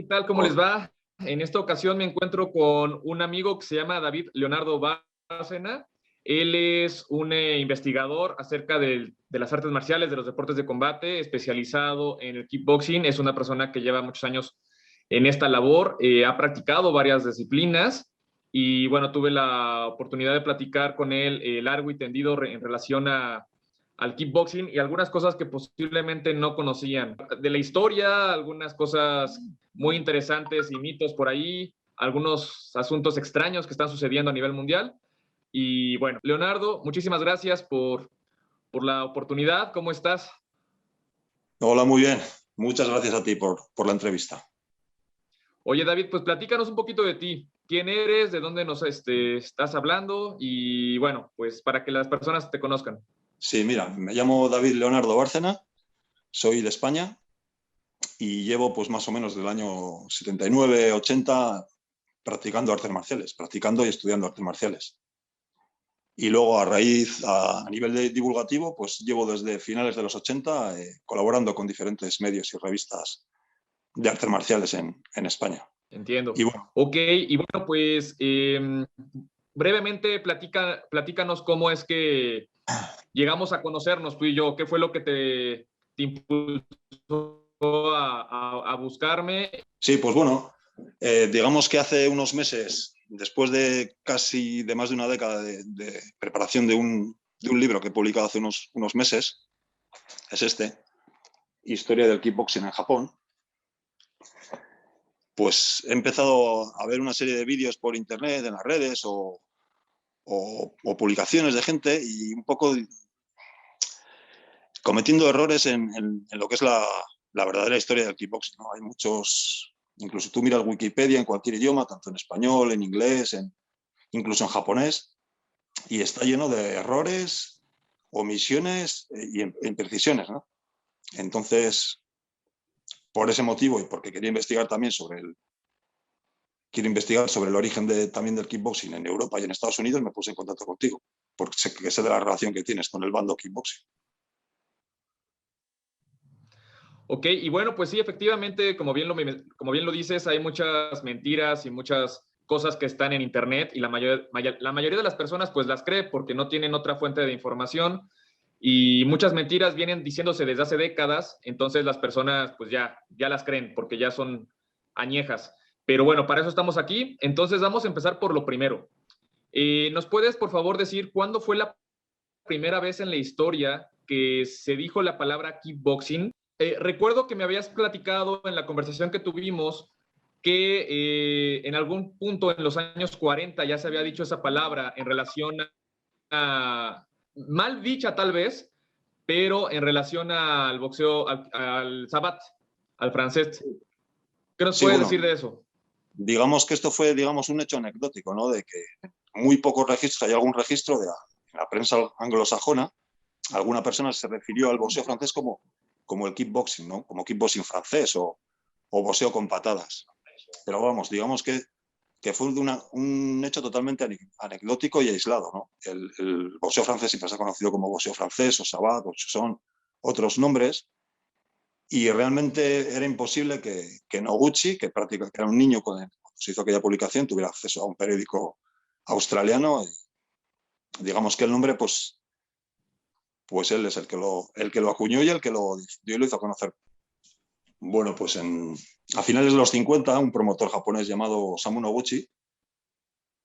¿qué tal? ¿Cómo les va? En esta ocasión me encuentro con un amigo que se llama David Leonardo Bárcena. Él es un investigador acerca de las artes marciales, de los deportes de combate, especializado en el kickboxing. Es una persona que lleva muchos años en esta labor, ha practicado varias disciplinas y bueno, tuve la oportunidad de platicar con él largo y tendido en relación al kickboxing y algunas cosas que posiblemente no conocían. De la historia, algunas cosas muy interesantes y mitos por ahí, algunos asuntos extraños que están sucediendo a nivel mundial. Y bueno, Leonardo, muchísimas gracias por la oportunidad. ¿Cómo estás? Hola, muy bien. Muchas gracias a ti por la entrevista. Oye, David, pues platícanos un poquito de ti. ¿Quién eres? ¿De dónde nos estás hablando? Y bueno, pues para que las personas te conozcan. Sí, mira, me llamo David Leonardo Bárcena, soy de España y llevo pues más o menos del año 79, 80 practicando artes marciales, practicando y estudiando artes marciales. Y luego a nivel divulgativo, pues llevo desde finales de los 80 colaborando con diferentes medios y revistas de artes marciales en España. Entiendo. Y bueno, Ok, y bueno, pues brevemente platícanos cómo es que llegamos a conocernos tú y yo. ¿Qué fue lo que te impulsó a buscarme? sí, pues bueno, digamos que hace unos meses, después de casi de más de una década de preparación de un libro que he publicado hace unos meses, es este, Historia del Kickboxing en Japón, pues he empezado a ver una serie de vídeos por internet, en las redes o publicaciones de gente y un poco cometiendo errores en lo que es la verdadera historia del kickboxing, ¿no? Hay muchos, incluso tú miras Wikipedia en cualquier idioma, tanto en español, en inglés, incluso en japonés, y está lleno de errores, omisiones y imprecisiones, ¿no? Entonces, por ese motivo y porque quiero investigar sobre el origen también del kickboxing en Europa y en Estados Unidos, me puse en contacto contigo, porque sé de la relación que tienes con el bando kickboxing. Ok, y bueno, pues sí, efectivamente, como bien lo dices, hay muchas mentiras y muchas cosas que están en Internet y la mayoría de las personas pues las cree porque no tienen otra fuente de información y muchas mentiras vienen diciéndose desde hace décadas, entonces las personas pues ya las creen porque ya son añejas. Pero bueno, para eso estamos aquí, entonces vamos a empezar por lo primero. ¿Nos puedes, por favor, decir cuándo fue la primera vez en la historia que se dijo la palabra kickboxing? Recuerdo que me habías platicado en la conversación que tuvimos que en algún punto en los años 40 ya se había dicho esa palabra en relación a, mal dicha tal vez, pero en relación al boxeo, al sabat, al francés. ¿Qué nos Sí, puedes bueno, decir de eso? digamos que esto fue, digamos, un hecho anecdótico, ¿no? De que muy pocos registros, hay algún registro en la prensa anglosajona, alguna persona se refirió al boxeo francés como el kickboxing, ¿no? Como kickboxing francés o boxeo con patadas. Pero vamos, digamos que fue un hecho totalmente anecdótico y aislado, ¿no? El boxeo francés siempre se ha conocido como boxeo francés o sabat, o son otros nombres, y realmente era imposible que Noguchi, que prácticamente era un niño cuando se hizo aquella publicación, tuviera acceso a un periódico australiano. Y digamos que el nombre, pues él es el que lo acuñó y el que lo dio y lo hizo conocer. Bueno, pues a finales de los 50, un promotor japonés llamado Osamu Noguchi,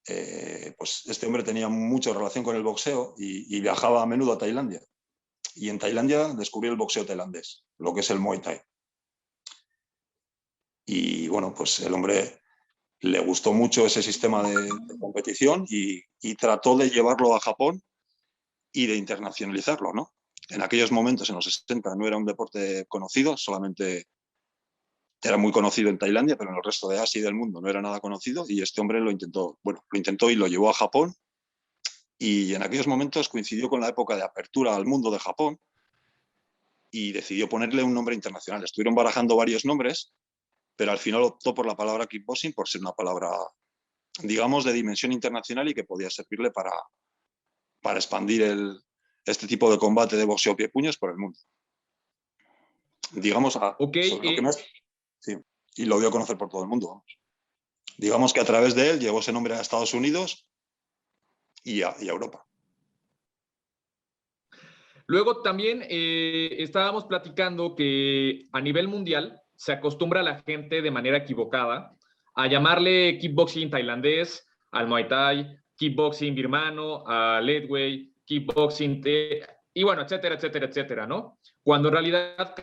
pues este hombre tenía mucha relación con el boxeo y viajaba a menudo a Tailandia. Y en Tailandia descubrió el boxeo tailandés, lo que es el Muay Thai. Y bueno, pues el hombre le gustó mucho ese sistema de competición y trató de llevarlo a Japón y de internacionalizarlo, ¿no? En aquellos momentos, en los 60, no era un deporte conocido, solamente era muy conocido en Tailandia, pero en el resto de Asia y del mundo no era nada conocido, y este hombre lo intentó y lo llevó a Japón, y en aquellos momentos coincidió con la época de apertura al mundo de Japón y decidió ponerle un nombre internacional. Estuvieron barajando varios nombres, pero al final optó por la palabra kickboxing por ser una palabra, digamos, de dimensión internacional y que podía servirle para expandir este tipo de combate de boxeo pie-puños por el mundo. Digamos, Ok, sobre lo que más... Sí. y lo dio a conocer por todo el mundo. Vamos. Digamos que a través de él llegó ese nombre a Estados Unidos y a Europa. Luego también estábamos platicando que a nivel mundial se acostumbra a la gente de manera equivocada a llamarle kickboxing tailandés, al Muay Thai, kickboxing birmano, al Leadway, kickboxing y bueno, etcétera, etcétera, etcétera, ¿no? Cuando en realidad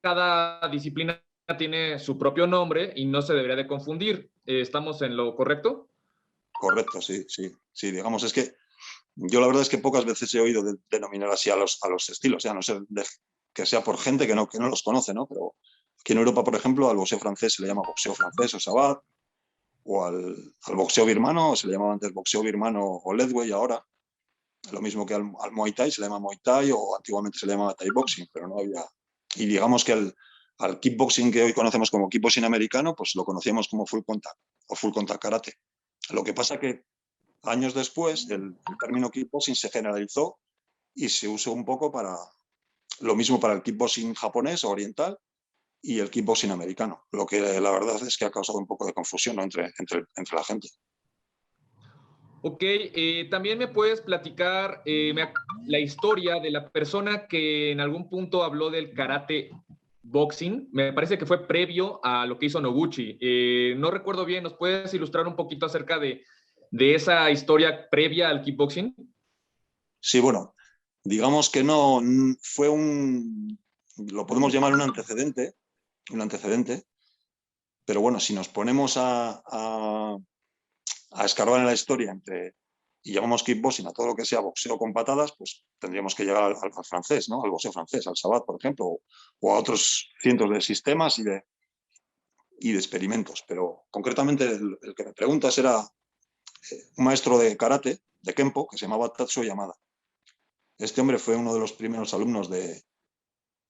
cada disciplina tiene su propio nombre y no se debería de confundir. ¿Estamos en lo correcto? Correcto, sí, sí. Sí, digamos, es que yo la verdad es que pocas veces he oído denominar así a los estilos, a no ser que sea por gente que no los conoce, ¿no? Pero aquí en Europa, por ejemplo, al boxeo francés se le llama boxeo francés o sabat, o al boxeo birmano se le llamaba antes boxeo birmano o leadway ahora. Lo mismo que al Muay Thai se le llama Muay Thai o antiguamente se le llamaba Thai Boxing, pero no había... Y digamos que al kickboxing que hoy conocemos como kickboxing americano, pues lo conocíamos como full contact o full contact karate. Lo que pasa que años después el término kickboxing se generalizó y se usó un poco para lo mismo para el kickboxing japonés o oriental y el kickboxing americano, lo que la verdad es que ha causado un poco de confusión, ¿no? entre la gente. Ok, también me puedes platicar la historia de la persona que en algún punto habló del karate boxing. Me parece que fue previo a lo que hizo Noguchi. No recuerdo bien, ¿nos puedes ilustrar un poquito acerca de esa historia previa al kickboxing? Sí, bueno, digamos que no fue lo podemos llamar un antecedente, pero bueno, si nos ponemos a escarbar en la historia y llamamos kickboxing a todo lo que sea boxeo con patadas, pues tendríamos que llegar al francés, ¿no? Al boxeo francés, al sabat, por ejemplo, o a otros cientos de sistemas y de experimentos. Pero concretamente el que me preguntas era un maestro de karate, de Kempo, que se llamaba Tatsuo Yamada. Este hombre fue uno de los primeros alumnos de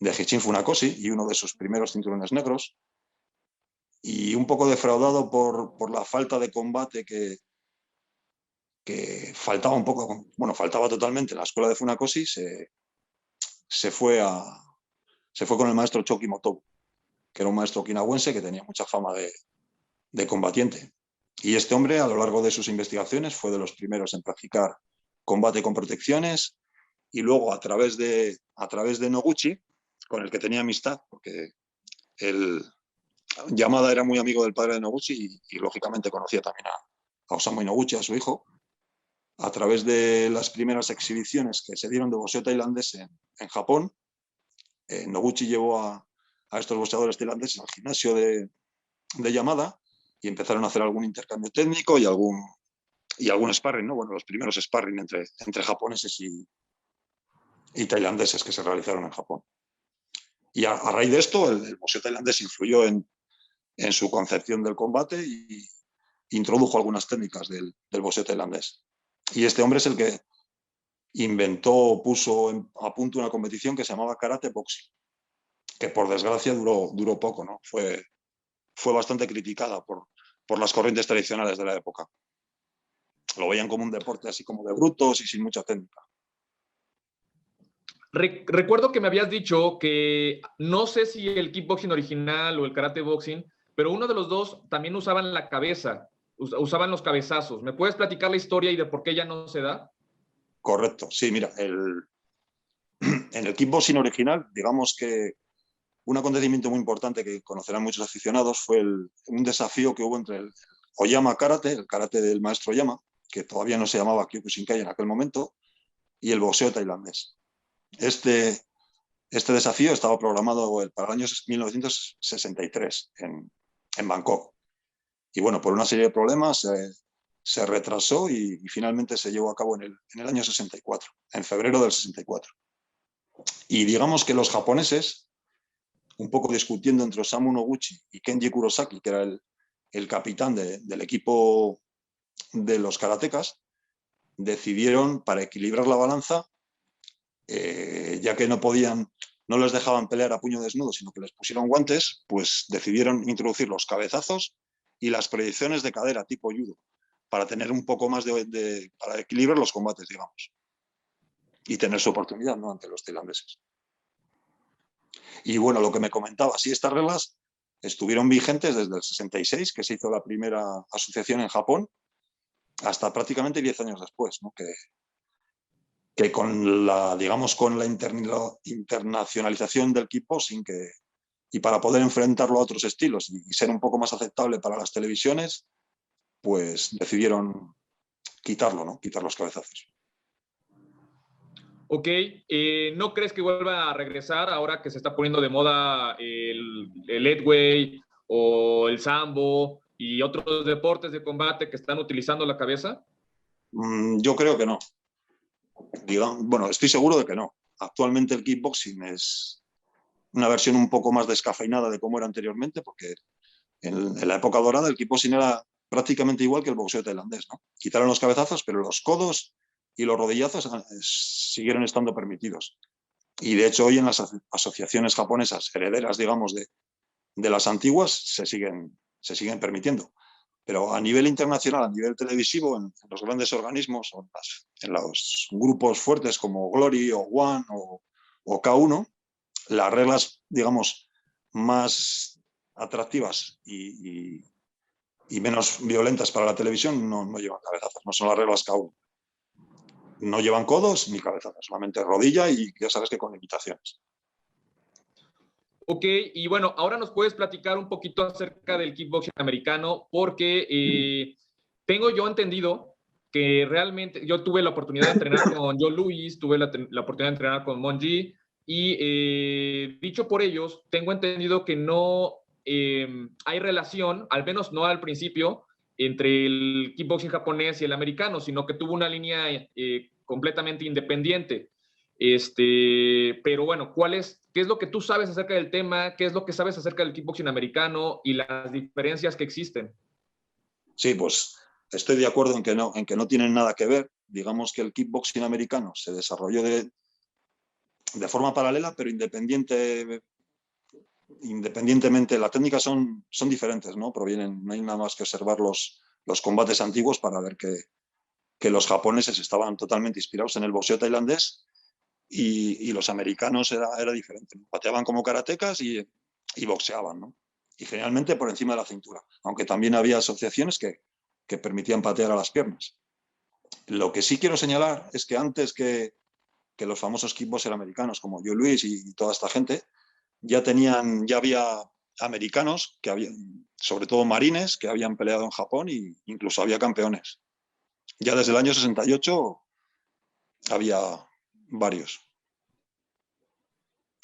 Hichin Funakoshi y uno de sus primeros cinturones negros, y un poco defraudado por la falta de combate que faltaba un poco, bueno, faltaba totalmente en la escuela de Funakoshi, se fue con el maestro Choki Motobu, que era un maestro okinawense que tenía mucha fama de combatiente. Y este hombre, a lo largo de sus investigaciones, fue de los primeros en practicar combate con protecciones, y luego a través de Noguchi, con el que tenía amistad, porque el Yamada era muy amigo del padre de Noguchi y lógicamente conocía también a Osamu Noguchi, a su hijo, a través de las primeras exhibiciones que se dieron de boxeo tailandés en Japón. Noguchi llevó a estos boxeadores tailandeses al gimnasio de Yamada y empezaron a hacer algún intercambio técnico y algún sparring, ¿no? Bueno, los primeros sparring entre japoneses y tailandeses que se realizaron en Japón. Y a raíz de esto, el boxeo tailandés influyó en su concepción del combate y introdujo algunas técnicas del boxeo tailandés. Y este hombre es el que puso a punto una competición que se llamaba Karate Boxing, que por desgracia duró poco, ¿no? Fue bastante criticada por las corrientes tradicionales de la época. Lo veían como un deporte así como de brutos y sin mucha técnica. Recuerdo que me habías dicho que no sé si el kickboxing original o el karate boxing, pero uno de los dos también usaban la cabeza, usaban los cabezazos. ¿Me puedes platicar la historia y de por qué ya no se da? Correcto, sí, mira, en el kickboxing original, digamos que un acontecimiento muy importante que conocerán muchos aficionados fue un desafío que hubo entre el Oyama Karate, el karate del maestro Oyama, que todavía no se llamaba Kyokushinkai en aquel momento, y el boxeo tailandés. Este desafío estaba programado para el año 1963 en Bangkok. Y bueno, por una serie de problemas se retrasó y finalmente se llevó a cabo en el año 64, en febrero del 64. Y digamos que los japoneses, un poco discutiendo entre Osamu Noguchi y Kenji Kurosaki, que era el capitán del equipo de los karatecas, decidieron, para equilibrar la balanza, ya que no les dejaban pelear a puño desnudo, sino que les pusieron guantes, pues decidieron introducir los cabezazos y las proyecciones de cadera tipo judo, para tener un poco más para equilibrar los combates, digamos, y tener su oportunidad, ¿no?, ante los tailandeses. Y bueno, lo que me comentaba, sí, estas reglas estuvieron vigentes desde el 66, que se hizo la primera asociación en Japón, hasta prácticamente 10 años después, ¿no? Que con la, digamos, con la internacionalización del kickboxing y para poder enfrentarlo a otros estilos y ser un poco más aceptable para las televisiones, pues decidieron quitarlo, ¿no? Quitar los cabezazos. Ok, ¿no crees que vuelva a regresar ahora que se está poniendo de moda el Headway o el Sambo y otros deportes de combate que están utilizando la cabeza? Yo creo que no. Bueno, estoy seguro de que no. Actualmente el kickboxing es una versión un poco más descafeinada de cómo era anteriormente, porque en la época dorada el kickboxing era prácticamente igual que el boxeo tailandés, ¿no? Quitaron los cabezazos, pero los codos y los rodillazos siguieron estando permitidos. Y de hecho hoy en las asociaciones japonesas herederas, digamos, de las antiguas, se siguen permitiendo. Pero a nivel internacional, a nivel televisivo, en los grandes organismos, en los grupos fuertes como Glory o One o K1, las reglas, digamos, más atractivas y menos violentas para la televisión no llevan cabezazos, no son las reglas K1. No llevan codos ni cabezazos, solamente rodilla y ya sabes que con limitaciones. Ok, y bueno, ahora nos puedes platicar un poquito acerca del kickboxing americano, porque tengo yo entendido que realmente yo tuve la oportunidad de entrenar con Joe Louis, tuve la oportunidad de entrenar con Monji, y dicho por ellos, tengo entendido que no hay relación, al menos no al principio, entre el kickboxing japonés y el americano, sino que tuvo una línea completamente independiente. Pero bueno, ¿qué es lo que tú sabes acerca del tema? ¿Qué es lo que sabes acerca del kickboxing americano y las diferencias que existen? Sí, pues estoy de acuerdo en que no tienen nada que ver. Digamos que el kickboxing americano se desarrolló de forma paralela, pero independientemente, las técnicas son diferentes, ¿no? No hay nada más que observar los combates antiguos para ver que los japoneses estaban totalmente inspirados en el boxeo tailandés y los americanos era diferente. Pateaban como karatecas y boxeaban, ¿no? Y generalmente por encima de la cintura, aunque también había asociaciones que permitían patear a las piernas. Lo que sí quiero señalar es que antes que los famosos kickboxers americanos como Joe Louis y toda esta gente, ya había americanos que habían, sobre todo marines, que habían peleado en Japón e incluso había campeones. Ya desde el año 68 había varios.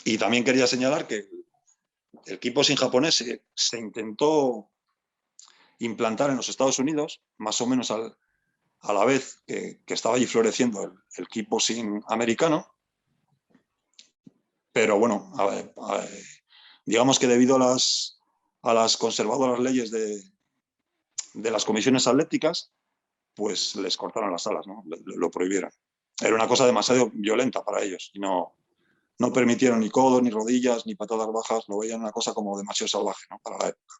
Y también quería señalar que el kickboxing japonés se intentó implantar en los Estados Unidos, más o menos a la vez que estaba allí floreciendo el kickboxing americano. Pero bueno, digamos que debido a las conservadoras leyes de las comisiones atléticas, pues les cortaron las alas, ¿no? Lo prohibieron. Era una cosa demasiado violenta para ellos y no permitieron ni codos, ni rodillas, ni patadas bajas, lo veían una cosa como demasiado salvaje, ¿no? Para la época.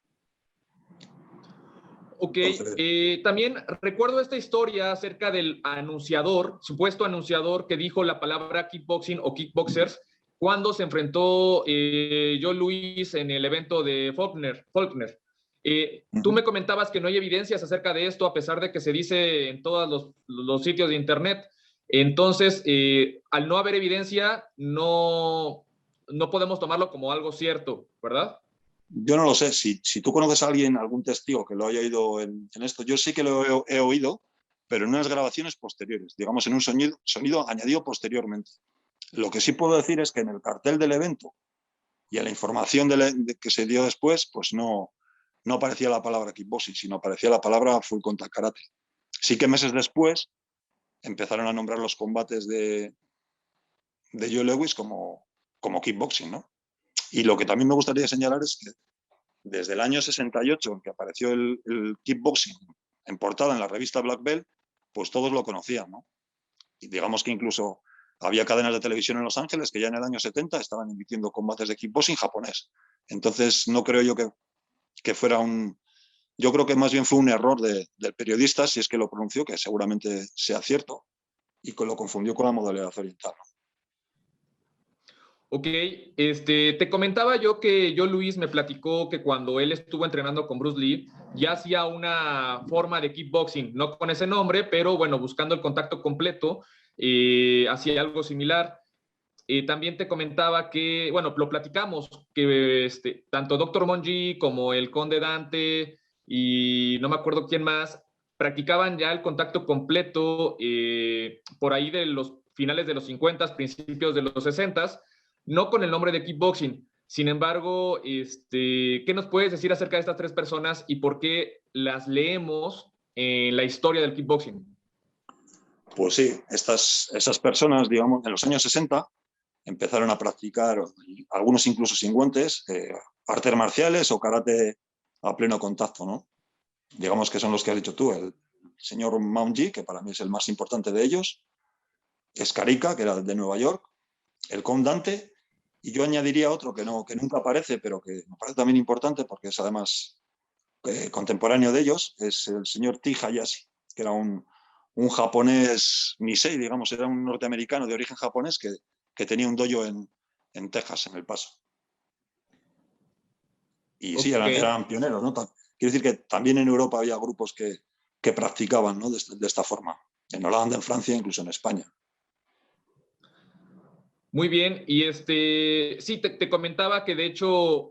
Ok, Entonces, también recuerdo esta historia acerca del anunciador, supuesto anunciador que dijo la palabra kickboxing o kickboxers cuando se enfrentó Joe Louis en el evento de Faulkner. Tú me comentabas que no hay evidencias acerca de esto, a pesar de que se dice en todos los sitios de internet. Entonces, al no haber evidencia, no podemos tomarlo como algo cierto, ¿verdad? yo no lo sé, si tú conoces a alguien, algún testigo que lo haya oído en esto, yo sí que lo he oído, pero en unas grabaciones posteriores, digamos en un sonido añadido posteriormente. Lo que sí puedo decir es que en el cartel del evento y en la información que se dio después, pues no aparecía la palabra kickboxing, sino aparecía la palabra full contact karate. Sí que meses después empezaron a nombrar los combates de Joe Louis como kickboxing, ¿no? Y lo que también me gustaría señalar es que desde el año 68, en que apareció el kickboxing en portada en la revista Black Belt, pues todos lo conocían, ¿no? Y digamos que incluso había cadenas de televisión en Los Ángeles que ya en el año 70 estaban emitiendo combates de kickboxing japonés. Entonces no creo yo que fuera yo creo que más bien fue un error del periodista, si es que lo pronunció, que seguramente sea cierto, y que lo confundió con la modalidad oriental. Ok, te comentaba yo que Luis me platicó que cuando él estuvo entrenando con Bruce Lee, ya hacía una forma de kickboxing, no con ese nombre, pero bueno, buscando el contacto completo, hacía algo similar. También te comentaba que, bueno, lo platicamos, que tanto Dr. Monji como el Conde Dante y no me acuerdo quién más, practicaban ya el contacto completo por ahí de los finales de los 50, principios de los 60, no con el nombre de kickboxing. Sin embargo, ¿qué nos puedes decir acerca de estas tres personas y por qué las leemos en la historia del kickboxing? Pues sí, esas personas, digamos, en los años 60 empezaron a practicar, algunos incluso sin guantes, artes marciales o karate a pleno contacto, ¿no? Digamos que son los que has dicho tú, el señor Maunji, que para mí es el más importante de ellos, Escarica, que era de Nueva York, el comandante, y yo añadiría otro que nunca aparece, pero que me parece también importante porque es además contemporáneo de ellos, es el señor T. Hayashi, que era un japonés Nisei, digamos, era un norteamericano de origen japonés que tenía un dojo en Texas, en El Paso. Y sí, Ok. eran pioneros, ¿no? Quiero decir que también en Europa había grupos que practicaban, ¿no? de esta forma. En Holanda, en Francia, incluso en España. Muy bien, y sí, te comentaba que de hecho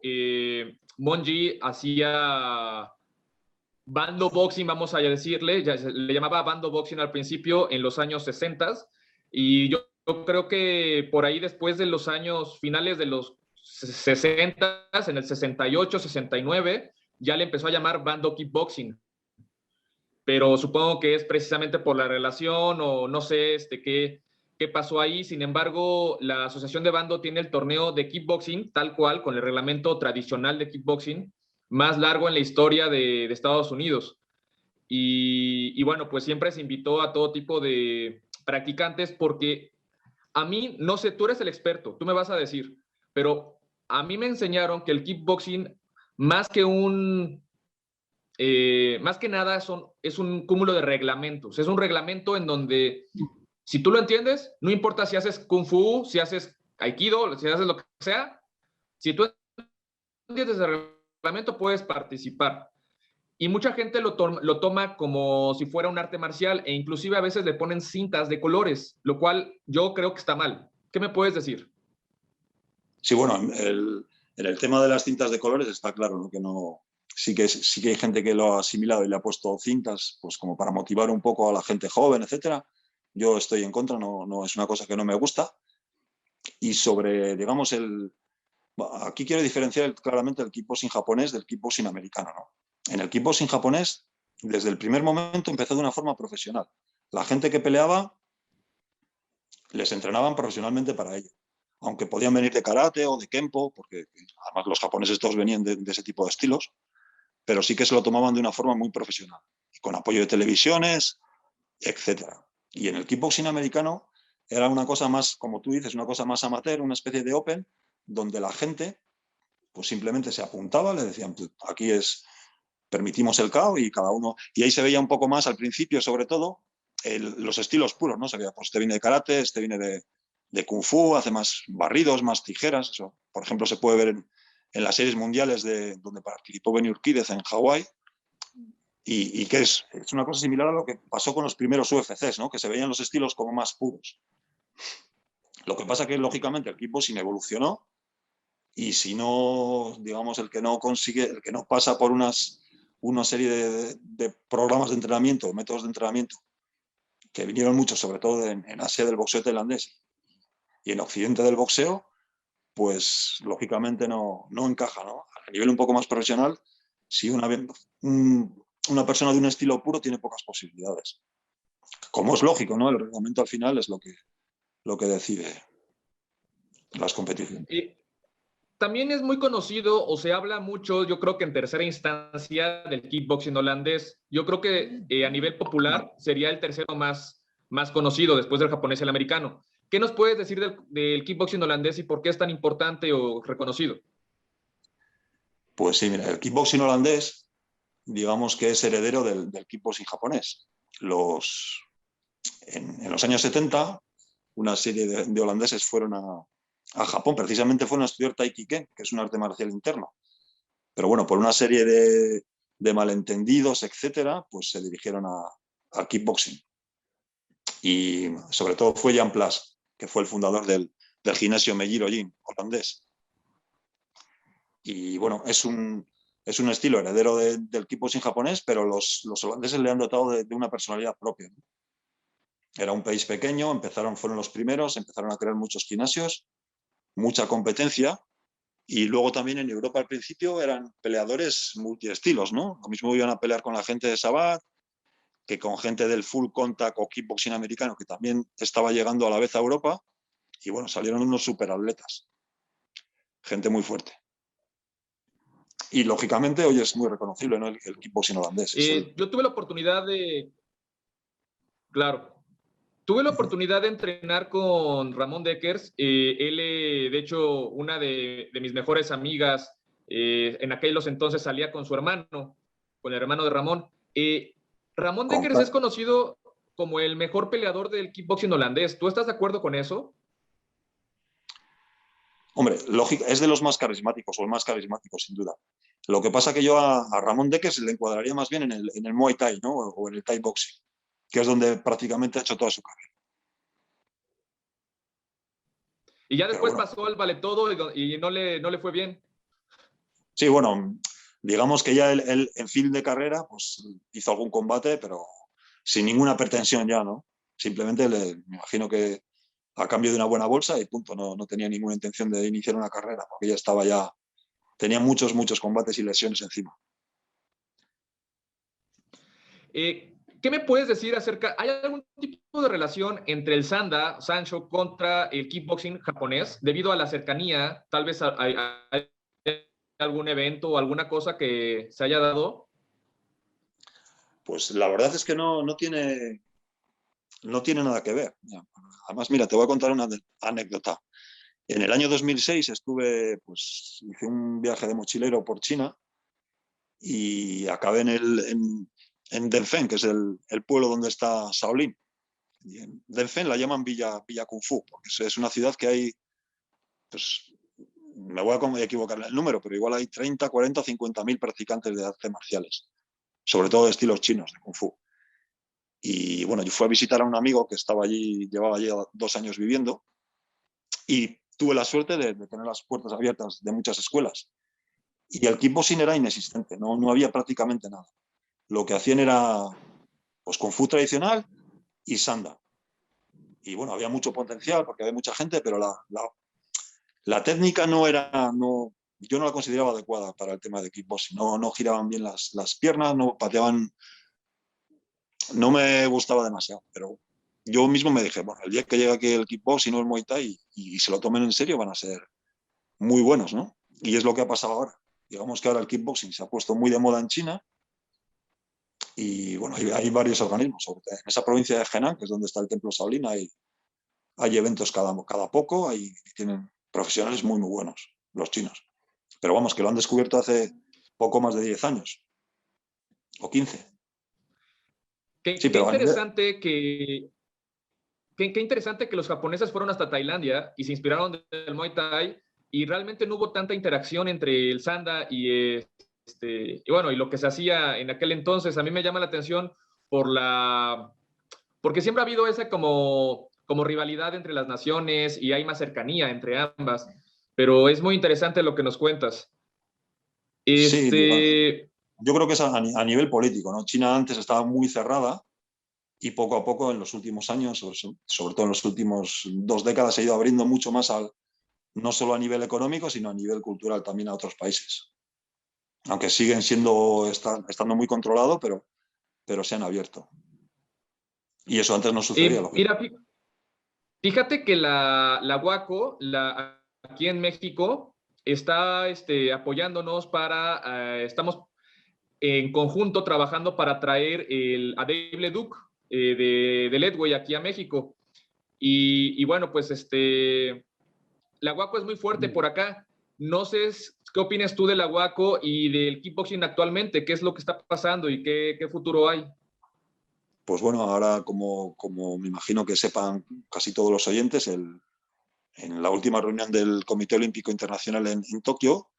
Monji hacía bando boxing, vamos a decirle, ya le llamaba bando boxing al principio en los años 60 y yo creo que por ahí después de los años finales de los 60, en el 68, 69, ya le empezó a llamar bando kickboxing, pero supongo que es precisamente por la relación o no sé qué pasó ahí. Sin embargo, la Asociación de Bando tiene el torneo de kickboxing tal cual, con el reglamento tradicional de kickboxing más largo en la historia de Estados Unidos. Y bueno, pues siempre se invitó a todo tipo de practicantes porque a mí, no sé, tú eres el experto, tú me vas a decir, pero a mí me enseñaron que el kickboxing, más que más que nada es un cúmulo de reglamentos. Es un reglamento en donde, si tú lo entiendes, no importa si haces kung fu, si haces aikido, si haces lo que sea, si tú entiendes el reglamento, puedes participar. Y mucha gente lo toma como si fuera un arte marcial e inclusive a veces le ponen cintas de colores, lo cual yo creo que está mal. ¿Qué me puedes decir? Sí, bueno, en el tema de las cintas de colores está claro, ¿no? Que no, sí que hay gente que lo ha asimilado y le ha puesto cintas, pues como para motivar un poco a la gente joven, etcétera. Yo estoy en contra, no es una cosa que no me gusta. Y sobre, digamos, aquí quiero diferenciar claramente el kickboxing japonés del kickboxing americano, ¿no? En el kickboxing japonés, desde el primer momento empezó de una forma profesional. La gente que peleaba les entrenaban profesionalmente para ello. Aunque podían venir de karate o de kempo, porque además los japoneses todos venían de ese tipo de estilos, pero sí que se lo tomaban de una forma muy profesional, y con apoyo de televisiones, etcétera. Y en el kickboxing americano era una cosa más, como tú dices, una cosa más amateur, una especie de open, donde la gente pues simplemente se apuntaba, le decían, aquí permitimos el KO y cada uno, y ahí se veía un poco más al principio, sobre todo, los estilos puros, ¿no? Se veía, pues este viene de karate, este viene de kung fu, hace más barridos, más tijeras, eso. Por ejemplo, se puede ver en las series mundiales donde participó Benny Urquídez en Hawái, y que es una cosa similar a lo que pasó con los primeros UFCs, ¿no? Que se veían los estilos como más puros. Lo que pasa que, lógicamente, el kickboxing evolucionó, y si no, digamos, el que no consigue, el que no pasa por una serie de programas de entrenamiento, métodos de entrenamiento, que vinieron muchos, sobre todo en Asia, del boxeo tailandés y en Occidente del boxeo, pues lógicamente no encaja, ¿no? A nivel un poco más profesional, si una persona de un estilo puro tiene pocas posibilidades. Como es lógico, ¿no? El reglamento al final es lo que decide las competiciones. Y también es muy conocido o se habla mucho, yo creo que en tercera instancia, del kickboxing holandés. Yo creo que a nivel popular sería el tercero más conocido después del japonés y el americano. ¿Qué nos puedes decir del kickboxing holandés y por qué es tan importante o reconocido? Pues sí, mira, el kickboxing holandés, digamos que es heredero del kickboxing japonés. En los años 70, una serie de holandeses fueron a Japón. Precisamente fueron a estudiar Taikiken, que es un arte marcial interno. Pero bueno, por una serie de malentendidos, etcétera, pues se dirigieron al kickboxing. Y sobre todo fue Jan Plas, que fue el fundador del gimnasio Meijiro Gym, holandés. Y bueno, es un estilo heredero del kickboxing japonés, pero los holandeses le han dotado de una personalidad propia, ¿no? Era un país pequeño, fueron los primeros, empezaron a crear muchos gimnasios, mucha competencia, y luego también en Europa al principio eran peleadores multiestilos, ¿no? Lo mismo iban a pelear con la gente de Sabat, que con gente del full contact o kickboxing americano, que también estaba llegando a la vez a Europa, y bueno, salieron unos superatletas, gente muy fuerte. Y lógicamente hoy es muy reconocible, ¿no? El kickboxing holandés. Yo tuve la oportunidad de, claro, tuve la oportunidad de entrenar con Ramón Deckers. Él, de hecho, una de mis mejores amigas, en aquellos entonces salía con su hermano, con el hermano de Ramón. Ramón Deckers es conocido como el mejor peleador del kickboxing holandés. ¿Tú estás de acuerdo con eso? Hombre, lógico, es de los más carismáticos, o el más carismático, sin duda. Lo que pasa que yo a Ramón Deckers le encuadraría más bien en el Muay Thai, ¿no? O en el Thai Boxing, que es donde prácticamente ha hecho toda su carrera. Y ya después bueno, pasó al vale todo y no le fue bien. Sí, bueno, digamos que ya él en fin de carrera pues hizo algún combate, pero sin ninguna pretensión ya, ¿no? Simplemente me imagino que a cambio de una buena bolsa y punto, no tenía ninguna intención de iniciar una carrera, porque tenía muchos combates y lesiones encima. ¿Qué me puedes decir acerca? ¿Hay algún tipo de relación entre el Sanda, Sancho, contra el kickboxing japonés debido a la cercanía? Tal vez hay algún evento o alguna cosa que se haya dado. Pues la verdad es que no tiene nada que ver. Además, mira, te voy a contar una anécdota. En el año 2006 hice un viaje de mochilero por China y acabé en Denfen, que es el pueblo donde está Shaolin. Y en Denfen la llaman Villa Kung Fu, porque es una ciudad que hay, pues me voy a equivocar en el número, pero igual hay 30, 40, 50.000 practicantes de artes marciales, sobre todo de estilos chinos, de Kung Fu. Y bueno, yo fui a visitar a un amigo que llevaba allí 2 años viviendo, y tuve la suerte de tener las puertas abiertas de muchas escuelas. Y el kickboxing era inexistente, no había prácticamente nada. Lo que hacían era pues Kung Fu tradicional y Sanda. Y bueno, había mucho potencial porque había mucha gente, pero la técnica yo no la consideraba adecuada para el tema de kickboxing. No giraban bien las piernas, no pateaban, no me gustaba demasiado, pero yo mismo me dije, bueno, el día que llegue aquí el kickboxing o el Muay Thai y se lo tomen en serio van a ser muy buenos, ¿no? Y es lo que ha pasado ahora. Digamos que ahora el kickboxing se ha puesto muy de moda en China y bueno, hay varios organismos. En esa provincia de Henan, que es donde está el templo Shaolin, hay eventos cada poco, tienen profesionales muy buenos, los chinos. Pero vamos, que lo han descubierto hace poco más de 10 años o 15. Qué Sí, pero interesante qué interesante que los japoneses fueron hasta Tailandia y se inspiraron del Muay Thai y realmente no hubo tanta interacción entre el Sanda y bueno, y lo que se hacía en aquel entonces. A mí me llama la atención porque siempre ha habido esa como rivalidad entre las naciones y hay más cercanía entre ambas, pero es muy interesante lo que nos cuentas. sí, Este, yo creo que es a nivel político, ¿no? China antes estaba muy cerrada y poco a poco en los últimos años, sobre todo en los últimos 2 décadas, se ha ido abriendo mucho más no solo a nivel económico, sino a nivel cultural también a otros países. Aunque siguen estando muy controlados, pero se han abierto. Y eso antes no sucedía, mira, fíjate que la WACO, aquí en México, está apoyándonos estamos en conjunto trabajando para traer a Dave Leduc de Ledway aquí a México. Y bueno, pues la WACO es muy fuerte por acá. No sé qué opinas tú de la WACO y del kickboxing actualmente, qué es lo que está pasando y qué futuro hay. Pues bueno, ahora como me imagino que sepan casi todos los oyentes, en la última reunión del Comité Olímpico Internacional en Tokio,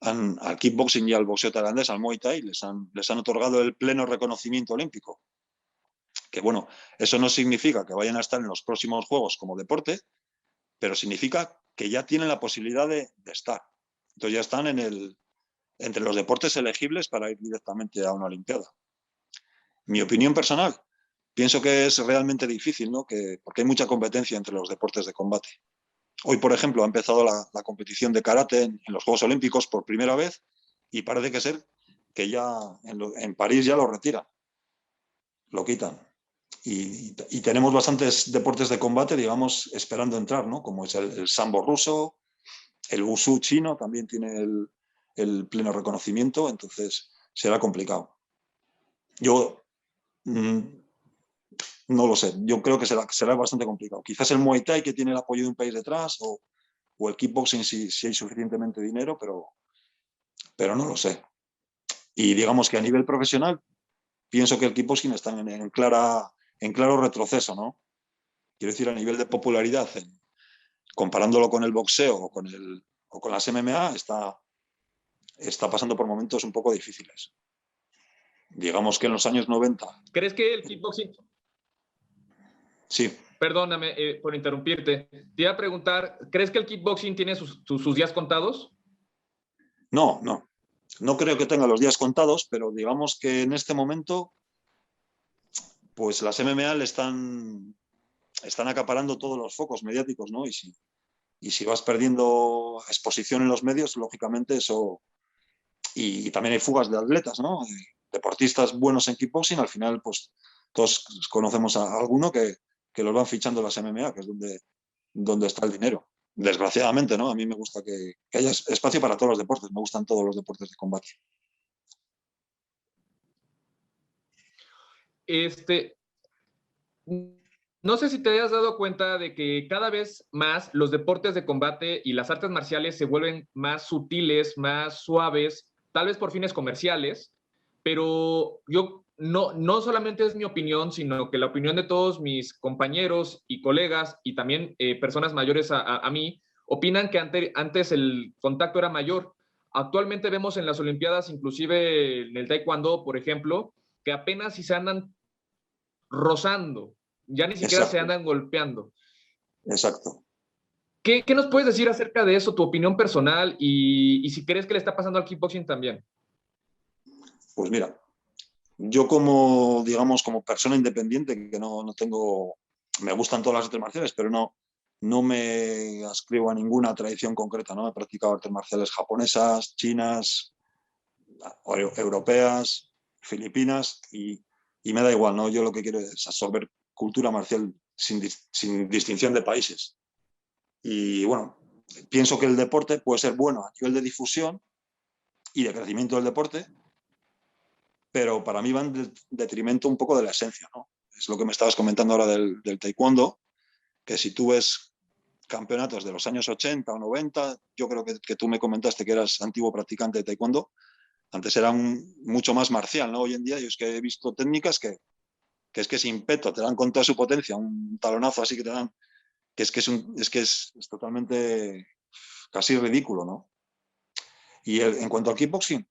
al kickboxing y al boxeo tailandés, al Muay Thai, les han otorgado el pleno reconocimiento olímpico. Que bueno, eso no significa que vayan a estar en los próximos Juegos como deporte, pero significa que ya tienen la posibilidad de estar. Entonces ya están entre los deportes elegibles para ir directamente a una Olimpiada. Mi opinión personal, pienso que es realmente difícil, ¿no? Porque hay mucha competencia entre los deportes de combate. Hoy, por ejemplo, ha empezado la competición de karate en los Juegos Olímpicos por primera vez y parece ser que ya en París ya lo retiran, lo quitan. Y tenemos bastantes deportes de combate, digamos, esperando entrar, ¿no? Como es el sambo ruso, el wushu chino también tiene el pleno reconocimiento, entonces será complicado. Yo no lo sé, yo creo que será bastante complicado. Quizás el Muay Thai, que tiene el apoyo de un país detrás, o el kickboxing si hay suficientemente dinero, pero no lo sé. Y digamos que a nivel profesional, pienso que el kickboxing está en claro retroceso, ¿no? Quiero decir, a nivel de popularidad, comparándolo con el boxeo o con las MMA, está pasando por momentos un poco difíciles. Digamos que en los años 90. ¿Crees que el kickboxing... Sí. Perdóname por interrumpirte. Te iba a preguntar, ¿crees que el kickboxing tiene sus días contados? No. No creo que tenga los días contados, pero digamos que en este momento, pues las MMA le están acaparando todos los focos mediáticos, ¿no? Y si vas perdiendo exposición en los medios, lógicamente eso... Y también hay fugas de atletas, ¿no? Deportistas buenos en kickboxing, al final, pues todos conocemos a alguno que los van fichando las MMA, que es donde está el dinero. Desgraciadamente, ¿no? A mí me gusta que haya espacio para todos los deportes, me gustan todos los deportes de combate. No sé si te hayas dado cuenta de que cada vez más los deportes de combate y las artes marciales se vuelven más sutiles, más suaves, tal vez por fines comerciales, pero yo no solamente es mi opinión, sino que la opinión de todos mis compañeros y colegas y también personas mayores a mí, opinan que antes el contacto era mayor. Actualmente vemos en las Olimpiadas, inclusive en el Taekwondo, por ejemplo, que apenas si se andan rozando, ya ni siquiera se andan golpeando. Exacto. ¿Qué nos puedes decir acerca de eso, tu opinión personal y si crees que le está pasando al kickboxing también? Pues mira, yo como, digamos, como persona independiente, que no tengo, me gustan todas las artes marciales, pero no me adscribo a ninguna tradición concreta, ¿no? He practicado artes marciales japonesas, chinas, europeas, filipinas y me da igual, ¿no? Yo lo que quiero es absorber cultura marcial sin distinción de países. Y bueno, pienso que el deporte puede ser bueno a nivel de difusión y de crecimiento del deporte, pero para mí va en detrimento un poco de la esencia, ¿no? Es lo que me estabas comentando ahora del taekwondo, que si tú ves campeonatos de los años 80 o 90, yo creo que tú me comentaste que eras antiguo practicante de taekwondo, antes era mucho más marcial, ¿no? Hoy en día yo es que he visto técnicas que es que sin peto te dan con toda su potencia, un talonazo así que te dan, que es totalmente casi ridículo, ¿no? Y en cuanto al kickboxing,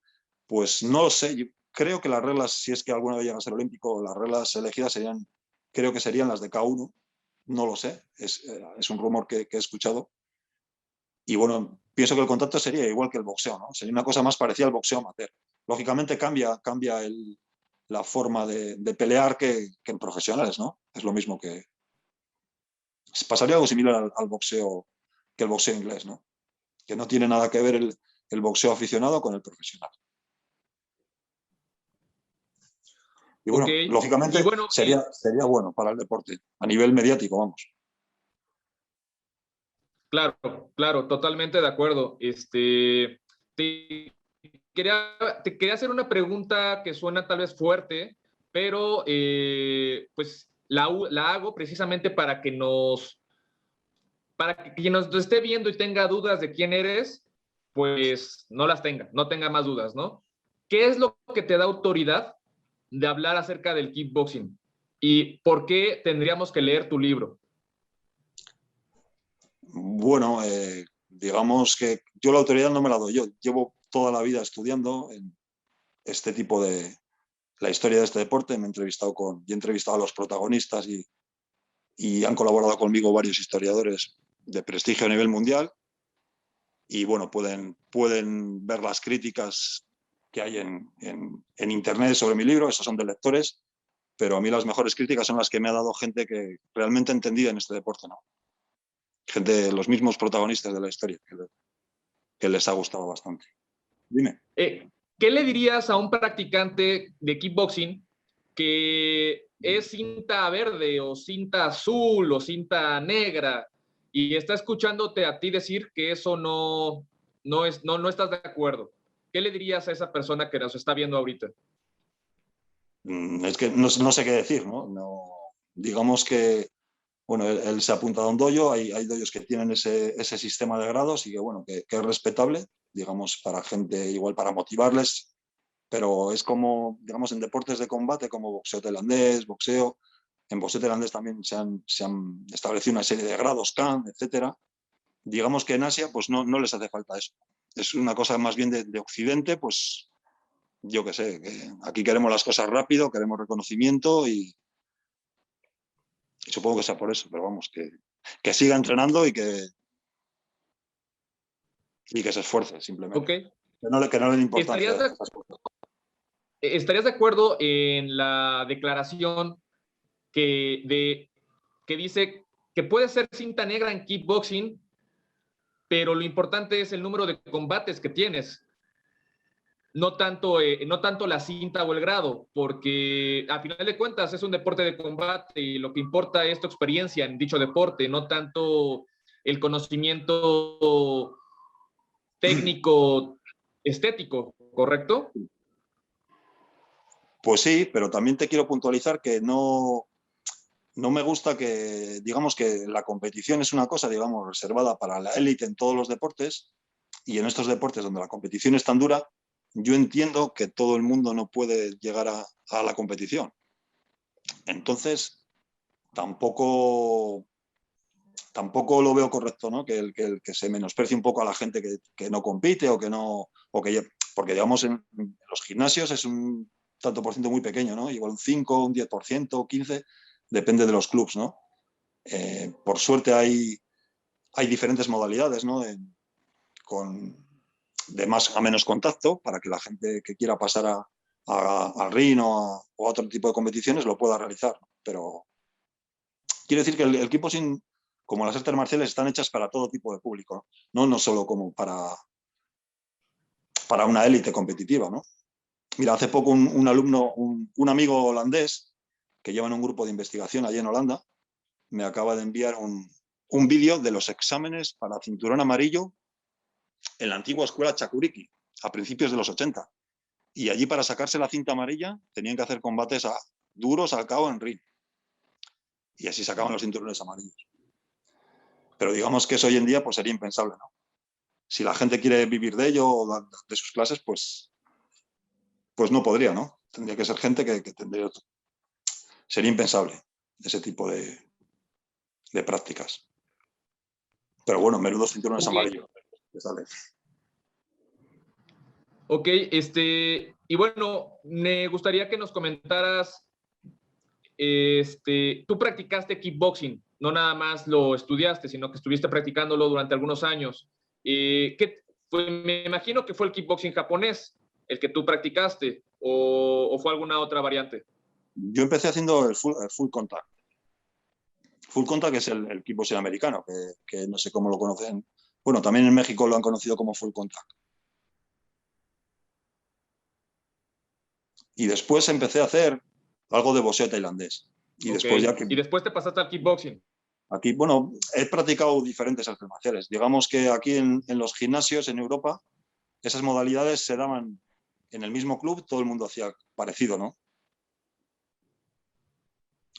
pues no lo sé, yo creo que las reglas, si es que alguna vez llega a ser olímpico, las reglas elegidas creo que serían las de K1, no lo sé, es un rumor que he escuchado. Y bueno, pienso que el contacto sería igual que el boxeo, ¿no? Sería una cosa más parecida al boxeo amateur. Lógicamente cambia la forma de pelear que en profesionales, ¿no? Es lo mismo que... Pasaría algo similar al boxeo que el boxeo inglés, ¿no? Que no tiene nada que ver el boxeo aficionado con el profesional. Y bueno, Okay. lógicamente y bueno, sería bueno para el deporte, a nivel mediático, vamos. Claro, totalmente de acuerdo. Te quería hacer una pregunta que suena tal vez fuerte, pero pues la hago precisamente para que quien nos esté viendo y tenga dudas de quién eres, pues no tenga más dudas, ¿no? ¿Qué es lo que te da autoridad de hablar acerca del kickboxing? ¿Y por qué tendríamos que leer tu libro? Bueno, digamos que yo la autoridad no me la doy yo. Llevo toda la vida estudiando en este tipo de la historia de este deporte. Me he entrevistado y he entrevistado a los protagonistas y han colaborado conmigo varios historiadores de prestigio a nivel mundial. Y bueno, pueden ver las críticas que hay en internet sobre mi libro, esos son de lectores, pero a mí las mejores críticas son las que me ha dado gente que realmente entendida en este deporte, ¿no? Gente, los mismos protagonistas de la historia, que les ha gustado bastante. Dime. ¿Qué le dirías a un practicante de kickboxing que es cinta verde o cinta azul o cinta negra y está escuchándote a ti decir que eso no estás de acuerdo? ¿Qué le dirías a esa persona que nos está viendo ahorita? Es que no sé qué decir, ¿no? Digamos que, bueno, él se ha apuntado a un dojo, hay dojos que tienen ese sistema de grados y que, bueno, que es respetable, digamos, para gente igual, para motivarles, pero es como, digamos, en deportes de combate como boxeo tailandés, boxeo, en boxeo tailandés también se han establecido una serie de grados, Khan, etcétera. Digamos que en Asia pues no les hace falta eso. Es una cosa más bien de Occidente, pues yo qué sé, que aquí queremos las cosas rápido, queremos reconocimiento y supongo que sea por eso, pero vamos, que siga entrenando y que se esfuerce simplemente. ¿Ok? Que no le den importancia ¿Estarías a de, estas cosas. ¿Estarías de acuerdo en la declaración que dice que puede ser cinta negra en kickboxing, pero lo importante es el número de combates que tienes? No tanto la cinta o el grado, porque a final de cuentas es un deporte de combate y lo que importa es tu experiencia en dicho deporte, no tanto el conocimiento técnico estético, ¿correcto? Pues sí, pero también te quiero puntualizar que no me gusta que, digamos que la competición es una cosa, digamos, reservada para la élite en todos los deportes y en estos deportes donde la competición es tan dura, yo entiendo que todo el mundo no puede llegar a la competición. Entonces, tampoco lo veo correcto, ¿no? Que se menosprecie un poco a la gente que no compite o que no, porque digamos en los gimnasios es un tanto por ciento muy pequeño, ¿no? Igual un 5, un 10%, 15%, depende de los clubs, ¿no? Por suerte hay diferentes modalidades, ¿no? De más a menos contacto para que la gente que quiera pasar al ring o a otro tipo de competiciones lo pueda realizar. Pero quiero decir que el kickboxing, como las artes marciales, están hechas para todo tipo de público, no solo como para una élite competitiva, ¿no? Mira, hace poco un alumno, un amigo holandés que lleva en un grupo de investigación allí en Holanda, me acaba de enviar un vídeo de los exámenes para cinturón amarillo en la antigua escuela Chakuriki, a principios de los 80. Y allí, para sacarse la cinta amarilla, tenían que hacer combates duros al cabo en ring. Y así sacaban los cinturones amarillos. Pero digamos que eso hoy en día pues sería impensable, ¿no? Si la gente quiere vivir de ello o de sus clases, pues no podría, ¿no? Tendría que ser gente que tendría... Sería impensable ese tipo de prácticas. Pero bueno, menudos cinturones Ok, amarillos. ok, y bueno, me gustaría que nos comentaras, tú practicaste kickboxing, no nada más lo estudiaste, sino que estuviste practicándolo durante algunos años. Me imagino que fue el kickboxing japonés el que tú practicaste, o fue alguna otra variante. Yo empecé haciendo el full contact. Full contact es el kickboxing americano, que no sé cómo lo conocen. Bueno, también en México lo han conocido como full contact. Y después empecé a hacer algo de boxeo tailandés. Y Ok, después ya que y después te pasaste al kickboxing. aquí, bueno, he practicado diferentes artes marciales. Digamos que aquí en los gimnasios en Europa, esas modalidades se daban en el mismo club, todo el mundo hacía parecido, ¿no? Ok.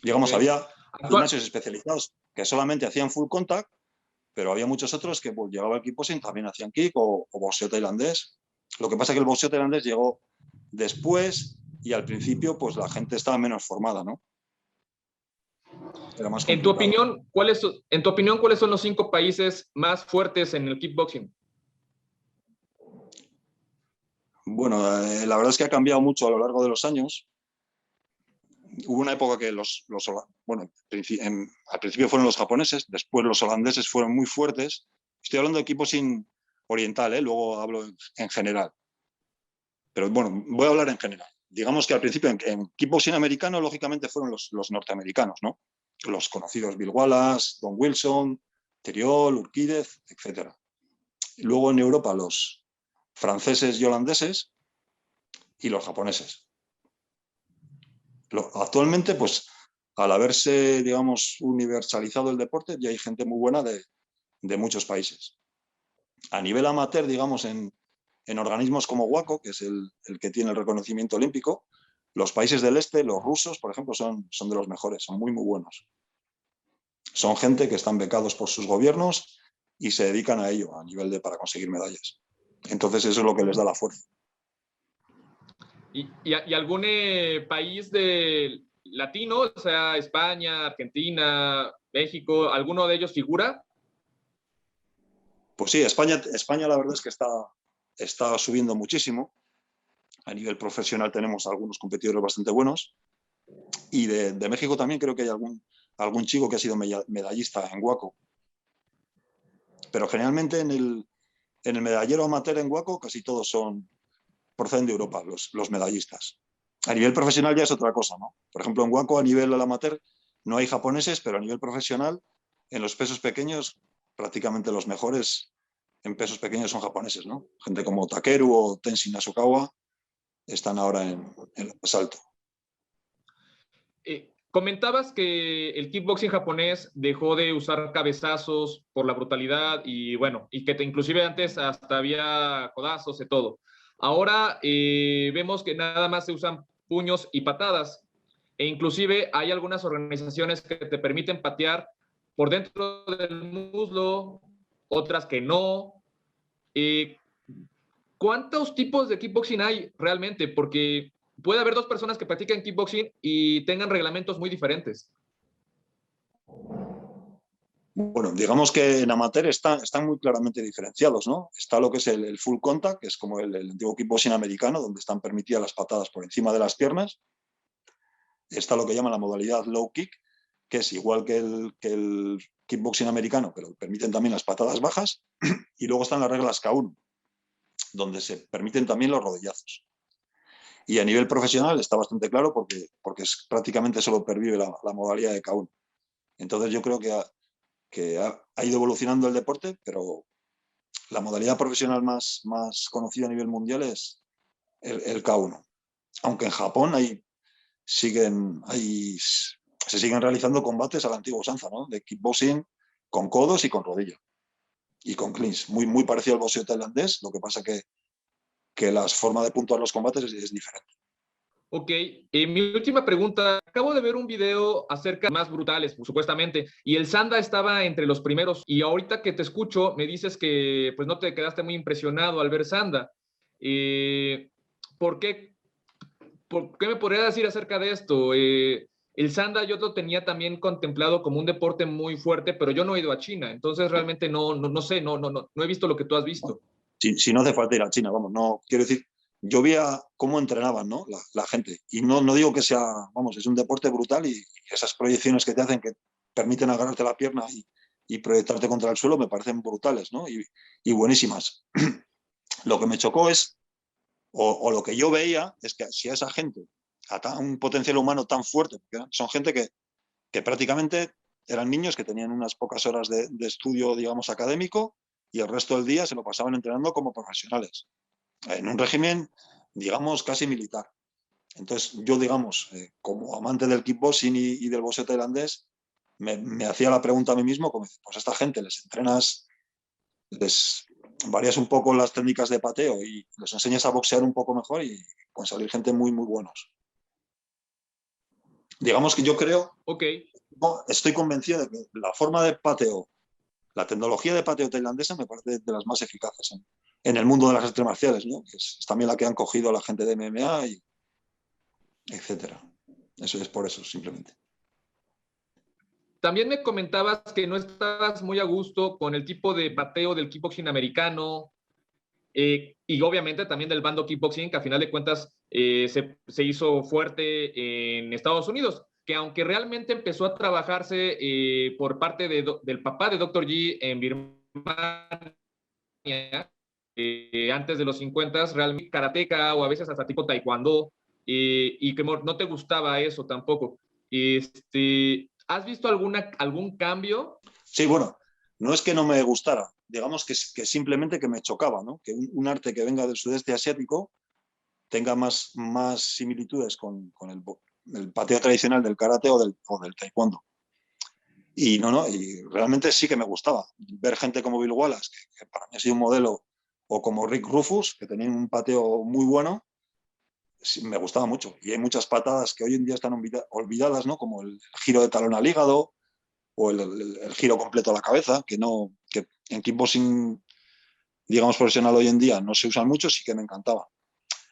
Digamos, había Actual, gimnasios especializados que solamente hacían full contact, pero había muchos otros que pues, llegaba el kickboxing, también hacían kick o boxeo tailandés. Lo que pasa es que el boxeo tailandés llegó después y al principio pues la gente estaba menos formada, ¿no? era más En tu complicado. opinión, ¿cuáles son los 5 países más fuertes en el kickboxing? Bueno, la verdad es que ha cambiado mucho a lo largo de los años. Hubo una época que bueno, al principio fueron los japoneses, después los holandeses fueron muy fuertes. Estoy hablando de kickboxing oriental, luego hablo en general. Pero bueno, voy a hablar en general. Digamos que al principio en kickboxing americano, lógicamente, fueron los norteamericanos, ¿no? Los conocidos Bill Wallace, Don Wilson, Teriol, Urquídez, etc. Luego en Europa los franceses y holandeses y los japoneses. Actualmente, pues al haberse, digamos, universalizado el deporte, ya hay gente muy buena de muchos países. A nivel amateur, digamos, en organismos como WACO, que es el que tiene el reconocimiento olímpico, los países del este, los rusos, por ejemplo, son de los mejores, son muy, muy buenos. Son gente que están becados por sus gobiernos y se dedican a ello a nivel para conseguir medallas. Entonces eso es lo que les da la fuerza. ¿Y algún país latino, o sea, España, Argentina, México, alguno de ellos figura? Pues sí, España la verdad es que está subiendo muchísimo. A nivel profesional tenemos algunos competidores bastante buenos. Y de México también creo que hay algún chico que ha sido medallista en WACO. Pero generalmente en el medallero amateur en WACO casi todos proceden de Europa, los medallistas. A nivel profesional ya es otra cosa, ¿no? Por ejemplo, en WACO a nivel amateur no hay japoneses, pero a nivel profesional, en los pesos pequeños, prácticamente los mejores en pesos pequeños son japoneses, ¿no? Gente como Takeru o Tenshin Nasukawa están ahora en el asalto. Comentabas que el kickboxing japonés dejó de usar cabezazos por la brutalidad y bueno, y que inclusive antes hasta había codazos y todo. Ahora vemos que nada más se usan puños y patadas e inclusive hay algunas organizaciones que te permiten patear por dentro del muslo, otras que no. Eh, ¿Cuántos tipos de kickboxing hay realmente? Porque puede haber 2 personas que practican kickboxing y tengan reglamentos muy diferentes. Bueno, digamos que en amateur están muy claramente diferenciados, ¿no? Está lo que es el full contact, que es como el antiguo kickboxing americano, donde están permitidas las patadas por encima de las piernas. Está lo que llaman la modalidad low kick, que es igual que el kickboxing americano, pero permiten también las patadas bajas. Y luego están las reglas K1, donde se permiten también los rodillazos. Y a nivel profesional está bastante claro porque prácticamente solo pervive la modalidad de K1. Entonces yo creo que ha ido evolucionando el deporte, pero la modalidad profesional más conocida a nivel mundial es el K1. Aunque en Japón se siguen realizando combates a la antigua usanza, ¿no? De kickboxing con codos y con rodilla. Y con clinch. Muy, muy parecido al boxeo tailandés, lo que pasa que la forma de puntuar los combates es diferente. Ok, mi última pregunta. Acabo de ver un video acerca de más brutales, supuestamente, y el Sanda estaba entre los primeros. Y ahorita que te escucho, me dices que pues no te quedaste muy impresionado al ver Sanda. ¿Por qué? ¿Por qué me podría decir acerca de esto? El Sanda yo lo tenía también contemplado como un deporte muy fuerte, pero yo no he ido a China, entonces realmente no sé, no he visto lo que tú has visto. Si no hace falta ir a China, vamos, no, quiero decir, yo veía cómo entrenaban, ¿no? La gente. Y no digo que sea, vamos, es un deporte brutal y esas proyecciones que te hacen que permiten agarrarte la pierna y proyectarte contra el suelo me parecen brutales, ¿no? Y buenísimas. Lo que me chocó es, o lo que yo veía, es que si a esa gente, a un potencial humano tan fuerte, porque son gente que prácticamente eran niños que tenían unas pocas horas de estudio, digamos, académico, y el resto del día se lo pasaban entrenando como profesionales, en un régimen, digamos, casi militar. Entonces, yo, digamos, como amante del kickboxing y del boxeo tailandés, me hacía la pregunta a mí mismo, como, pues a esta gente les entrenas, les varías un poco las técnicas de pateo y les enseñas a boxear un poco mejor y pueden salir gente muy, muy buenos. Digamos que yo creo, Ok, estoy convencido de que la forma de pateo, la tecnología de pateo tailandesa me parece de las más eficaces en el mundo de las artes marciales, ¿no? Es también la que han cogido a la gente de MMA, etcétera. Eso es por eso, simplemente. También me comentabas que no estabas muy a gusto con el tipo de pateo del kickboxing americano, y obviamente también del bando kickboxing, que a final de cuentas se hizo fuerte en Estados Unidos, que aunque realmente empezó a trabajarse por parte del papá de Dr. G en Birmania, antes de los 50, realmente karateca o a veces hasta tipo taekwondo, y que no te gustaba eso tampoco. ¿Has visto algún cambio? Sí, bueno, no es que no me gustara, digamos que simplemente que me chocaba, ¿no? Que un arte que venga del sudeste asiático tenga más similitudes con el pateo tradicional del karate o del taekwondo. Y y realmente sí que me gustaba. Ver gente como Bill Wallace, que para mí ha sido un modelo, o como Rick Rufus, que tenían un pateo muy bueno, sí, me gustaba mucho. Y hay muchas patadas que hoy en día están olvidadas, ¿no? Como el giro de talón al hígado o el giro completo a la cabeza, que en kickboxing, digamos, profesional hoy en día no se usan mucho, sí que me encantaba.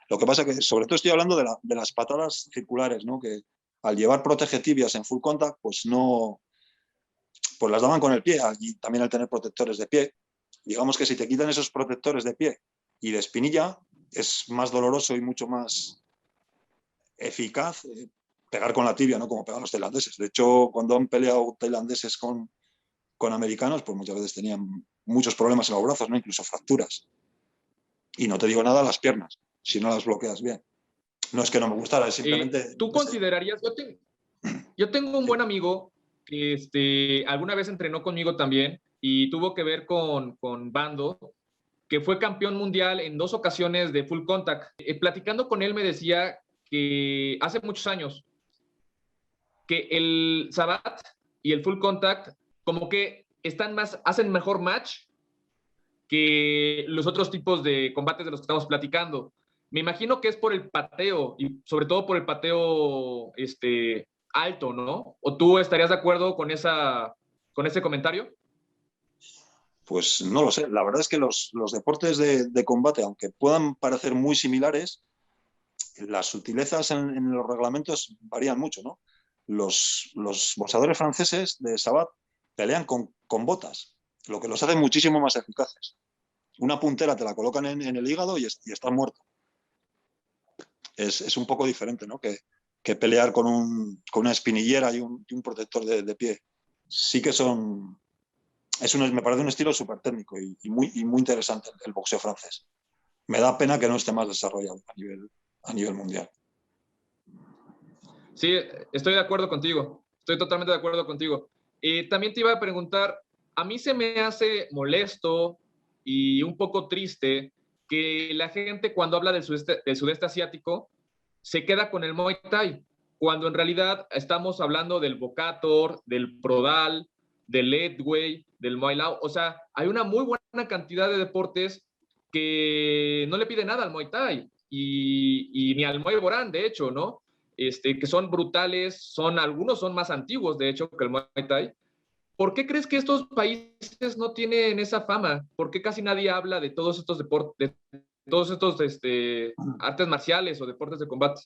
Lo que pasa que, sobre todo, estoy hablando de las patadas circulares, ¿no? Que al llevar protege-tibias en full contact, pues no, pues las daban con el pie, y también al tener protectores de pie. Digamos que si te quitan esos protectores de pie y de espinilla, es más doloroso y mucho más eficaz pegar con la tibia, ¿no? Como pegan los tailandeses. De hecho, cuando han peleado tailandeses con americanos, pues muchas veces tenían muchos problemas en los brazos, ¿no? Incluso fracturas. Y no te digo nada las piernas, si no las bloqueas bien. No es que no me gustara, es simplemente... ¿Tú considerarías, yo tengo un Sí. buen amigo que alguna vez entrenó conmigo también y tuvo que ver con Bando, que fue campeón mundial en 2 ocasiones de full contact. Platicando con él me decía que hace muchos años que el Sabat y el full contact como que hacen mejor match que los otros tipos de combates de los que estamos platicando. Me imagino que es por el pateo y sobre todo por el pateo alto, ¿no? ¿O tú estarías de acuerdo con ese comentario? Pues no lo sé. La verdad es que los deportes de combate, aunque puedan parecer muy similares, las sutilezas en los reglamentos varían mucho, ¿no? Los boxeadores franceses de Sabat pelean con botas, lo que los hace muchísimo más eficaces. Una puntera te la colocan en el hígado y estás muerto. Es un poco diferente, ¿no? Que pelear con una espinillera y un protector de pie. Sí que me parece un estilo súper técnico y muy interesante el boxeo francés. Me da pena que no esté más desarrollado a nivel mundial. Sí, estoy de acuerdo contigo. Estoy totalmente de acuerdo contigo. También te iba a preguntar, a mí se me hace molesto y un poco triste que la gente cuando habla del sudeste asiático se queda con el Muay Thai, cuando en realidad estamos hablando del Bokator, del Prodal, del Leadway, del Muay Lao. O sea, hay una muy buena cantidad de deportes que no le piden nada al Muay Thai y ni al Muay Boran, de hecho, ¿no? Que son brutales, algunos son más antiguos, de hecho, que el Muay Thai. ¿Por qué crees que estos países no tienen esa fama? ¿Por qué casi nadie habla de todos estos deportes, de todos estos artes marciales o deportes de combate?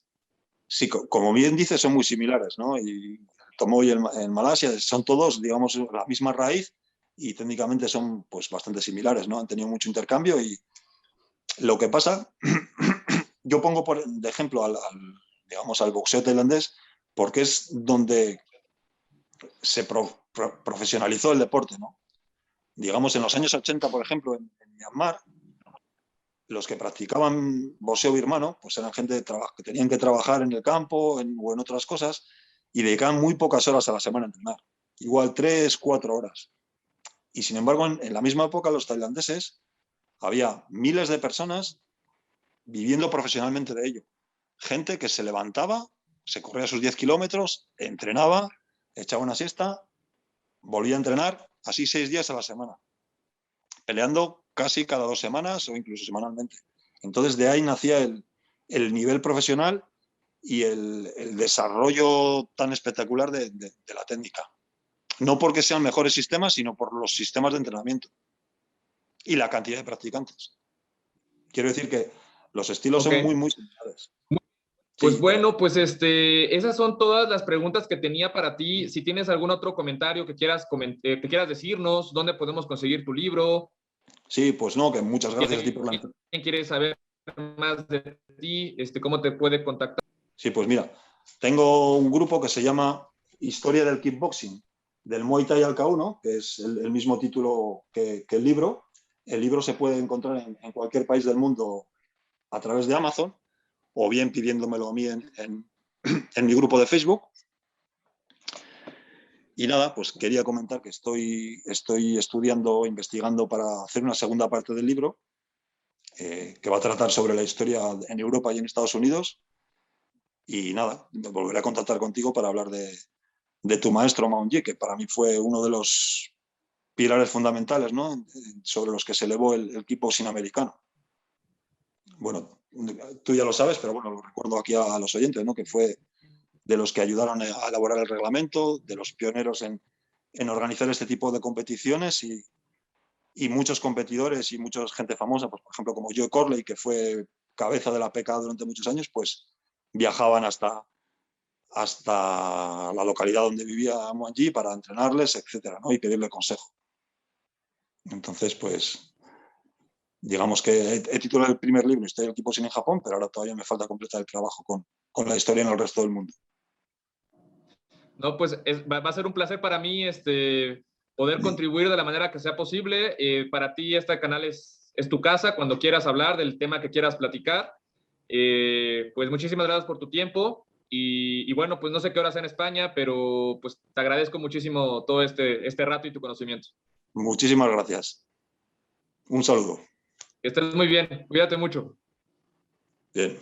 Sí, como bien dices, son muy similares, ¿no? Y el Tomoe y el Malasia son todos, digamos, la misma raíz y técnicamente son pues bastante similares, ¿no? Han tenido mucho intercambio y lo que pasa, yo pongo de ejemplo digamos, al boxeo tailandés porque es donde se profesionalizó el deporte, ¿no? Digamos, en los años 80, por ejemplo, en Myanmar, los que practicaban boxeo birmano, pues eran gente que tenían que trabajar en el campo o en otras cosas y dedicaban muy pocas horas a la semana a entrenar. Igual 3, 4 horas. Y sin embargo, en la misma época, los tailandeses, había miles de personas viviendo profesionalmente de ello. Gente que se levantaba, se corría sus 10 kilómetros, entrenaba, echaba una siesta, volvía a entrenar, así 6 días a la semana, peleando casi cada 2 semanas o incluso semanalmente. Entonces, de ahí nacía el nivel profesional y el desarrollo tan espectacular de la técnica. No porque sean mejores sistemas, sino por los sistemas de entrenamiento y la cantidad de practicantes. Quiero decir que los estilos Ok. son muy similares. Pues Sí, bueno, pues esas son todas las preguntas que tenía para ti. Si tienes algún otro comentario que quieras decirnos, dónde podemos conseguir tu libro, sí, pues no, que muchas si gracias a ti por la... alguien quiere saber más de ti, cómo te puede contactar. Sí, pues mira, tengo un grupo que se llama Historia del Kickboxing, del Muay Thai al K1, que es el mismo título que el libro. El libro se puede encontrar en cualquier país del mundo a través de Amazon o bien pidiéndomelo a mí en mi grupo de Facebook. Y nada, pues quería comentar que estoy estudiando, investigando para hacer una segunda parte del libro que va a tratar sobre la historia en Europa y en Estados Unidos. Y nada, me volveré a contactar contigo para hablar de tu maestro Maung Yi, que para mí fue uno de los pilares fundamentales, ¿no? Sobre los que se elevó el kickboxing americano. Bueno, tú ya lo sabes, pero bueno, lo recuerdo aquí a los oyentes, ¿no? Que fue de los que ayudaron a elaborar el reglamento, de los pioneros en organizar este tipo de competiciones y muchos competidores y mucha gente famosa, pues, por ejemplo, como Joe Corley, que fue cabeza de la PK durante muchos años, pues viajaban hasta la localidad donde vivía Muang Yi para entrenarles, etcétera, ¿no? Y pedirle consejo. Entonces, pues, digamos que he titulado el primer libro, Historia del Kickboxing en Japón, pero ahora todavía me falta completar el trabajo con la historia en el resto del mundo. No, pues va a ser un placer para mí poder contribuir de la manera que sea posible. Para ti este canal es tu casa, cuando quieras hablar del tema que quieras platicar. Pues muchísimas gracias por tu tiempo y bueno, pues no sé qué horas en España, pero pues te agradezco muchísimo todo este rato y tu conocimiento. Muchísimas gracias. Un saludo. Que estés muy bien, cuídate mucho. Bien.